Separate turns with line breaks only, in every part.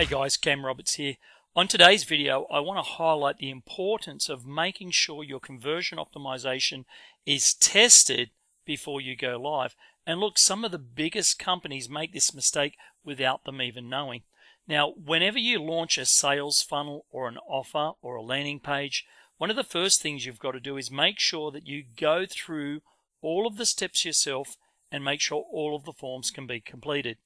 Hey guys, Cam Roberts here. On today's video, I want to highlight the importance of making sure your conversion optimization is tested before you go live. And look, some of the biggest companies make this mistake without them even knowing. Now, whenever you launch a sales funnel or an offer or a landing page, one of the first things you've got to do is make sure that you go through all of the steps yourself and make sure all of the forms can be completed.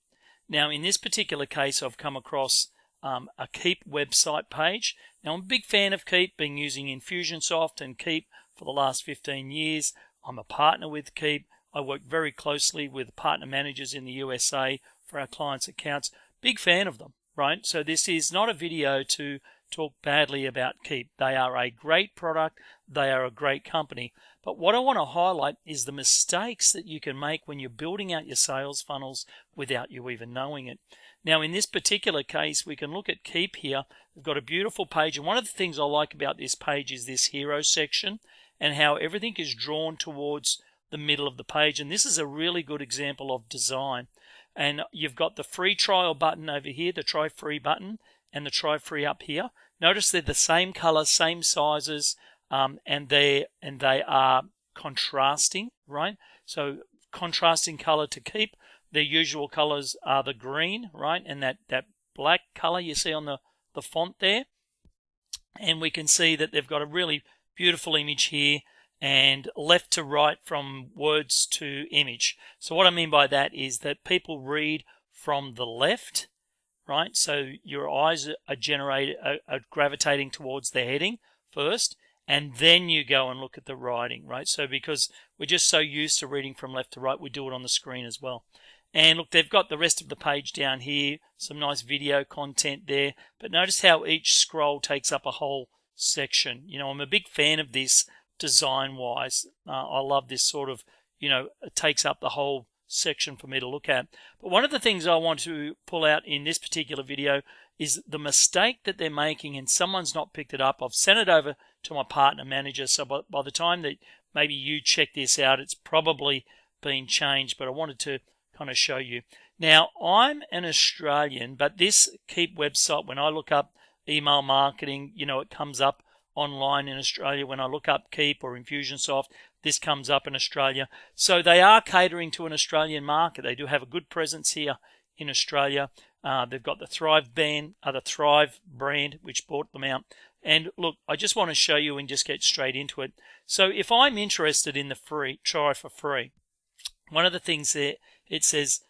Now, in this particular case, I've come across a Keep website page. Now, I'm a big fan of Keep, been using Infusionsoft and Keep for the last 15 years. I'm a partner with Keep. I work very closely with partner managers in the USA for our clients' accounts. Big fan of them, right? So this is not a video to talk badly about Keep. They are a great product. They are a great company. But what I want to highlight is the mistakes that you can make when you're building out your sales funnels without you even knowing it. Now, in this particular case, we can look at Keep here. We've got a beautiful page. And one of the things I like about this page is this hero section and how everything is drawn towards the middle of the page. And this is a really good example of design. And you've got the free trial button over here, the try free button, and the try free up here. Notice they're the same color, same sizes, and they are contrasting, right? So contrasting color to Keep. Their usual colors are the green, right, and that black color you see on the font there. And we can see that they've got a really beautiful image here and left to right from words to image. So what I mean by that is that people read from the left, right? So your eyes are gravitating towards the heading first, and then you go and look at the writing, right? So because we're just so used to reading from left to right, we do it on the screen as well. And look, they've got the rest of the page down here, some nice video content there. But notice how each scroll takes up a whole section. You know, I'm a big fan of this design-wise. I love this sort of, it takes up the whole section for me to look at. But one of the things I want to pull out in this particular video is the mistake that they're making, and someone's not picked it up. I've sent it over to my partner manager, so by the time that maybe you check this out, it's probably been changed, but I wanted to kind of show you. Now, I'm an Australian, but this Keep website, when I look up email marketing, it comes up online in Australia. When I look up Keep or Infusionsoft, this comes up in Australia. So they are catering to an Australian market. They do have a good presence here in Australia. They've got the Thrive brand, which bought them out. And look, I just want to show you and just get straight into it. So if I'm interested in the free, try for free, one of the things there, it says,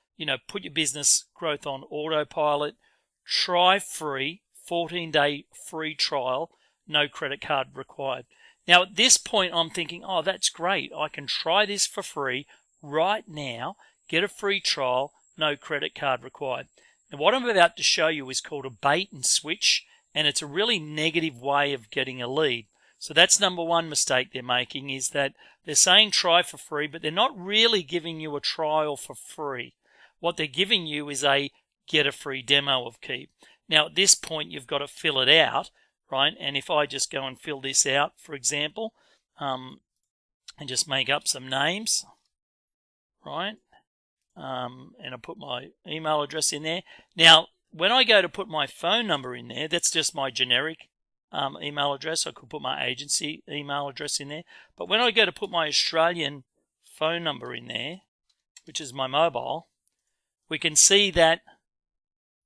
put your business growth on autopilot, try free, 14-day free trial, no credit card required. Now, at this point, I'm thinking, oh, that's great. I can try this for free right now, get a free trial, no credit card required. Now, what I'm about to show you is called a bait and switch, and it's a really negative way of getting a lead. So that's number one mistake they're making, is that they're saying try for free, but they're not really giving you a trial for free. What they're giving you is a get a free demo of Keep. Now, at this point, you've got to fill it out, right? And if I just go and fill this out, for example, and just make up some names, right? And I put my email address in there. Now, when I go to put my phone number in there, that's just my generic email address. I could put my agency email address in there. But when I go to put my Australian phone number in there, which is my mobile, we can see that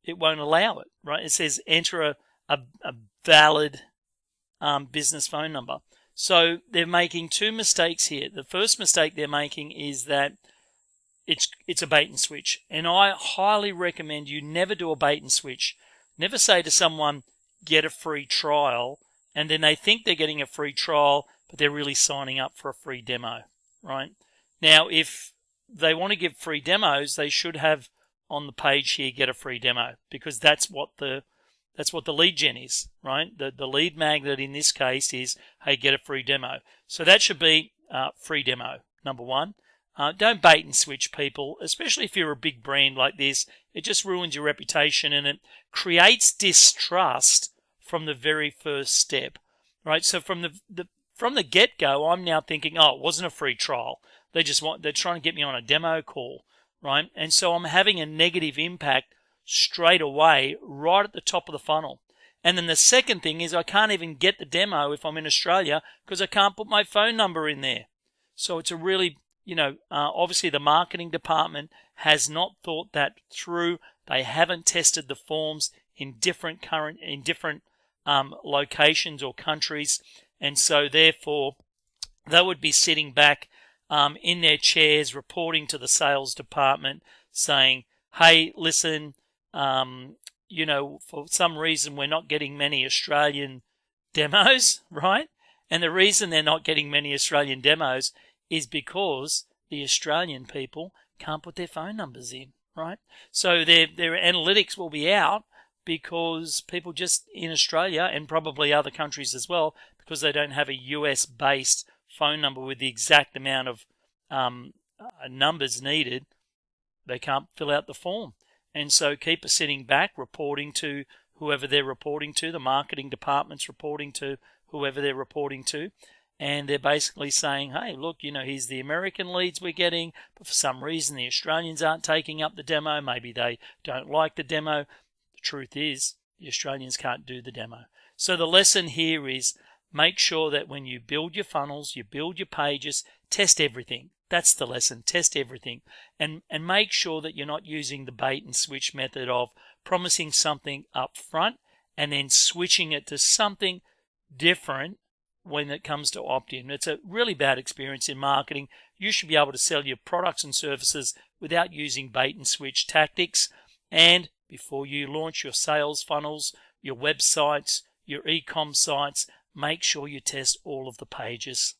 it won't allow it, right? It says enter a valid business phone number. So they're making two mistakes here. The first mistake they're making is that it's a bait and switch. And I highly recommend you never do a bait and switch. Never say to someone, get a free trial, and then they think they're getting a free trial, but they're really signing up for a free demo, right? Now, if they want to give free demos, they should have on the page here, get a free demo, because that's what the lead gen is, right? The lead magnet in this case is, hey, get a free demo. So that should be free demo, number one. Don't bait and switch people, especially if you're a big brand like this. It just ruins your reputation, and it creates distrust from the very first step, right? So from the get-go, I'm now thinking, oh, it wasn't a free trial. They're trying to get me on a demo call, right? And so I'm having a negative impact straight away, right at the top of the funnel. And then the second thing is I can't even get the demo if I'm in Australia because I can't put my phone number in there. So it's a really, obviously the marketing department has not thought that through. They haven't tested the forms in different locations or countries, and so therefore they would be sitting back in their chairs reporting to the sales department saying, hey, listen, for some reason we're not getting many Australian demos, right? And the reason they're not getting many Australian demos is because the Australian people can't put their phone numbers in, right? So their analytics will be out because people just in Australia and probably other countries as well, because they don't have a US-based phone number with the exact amount of numbers needed, they can't fill out the form. And so keep sitting back, reporting to whoever they're reporting to, the marketing department's reporting to whoever they're reporting to, and they're basically saying, hey, look, here's the American leads we're getting, but for some reason the Australians aren't taking up the demo. Maybe they don't like the demo. The truth is, the Australians can't do the demo. So the lesson here is make sure that when you build your funnels, you build your pages, test everything. That's the lesson. Test everything. And make sure that you're not using the bait and switch method of promising something up front and then switching it to something different when it comes to opt-in. It's a really bad experience in marketing. You should be able to sell your products and services without using bait and switch tactics. And before you launch your sales funnels, your websites, your e-com sites, make sure you test all of the pages.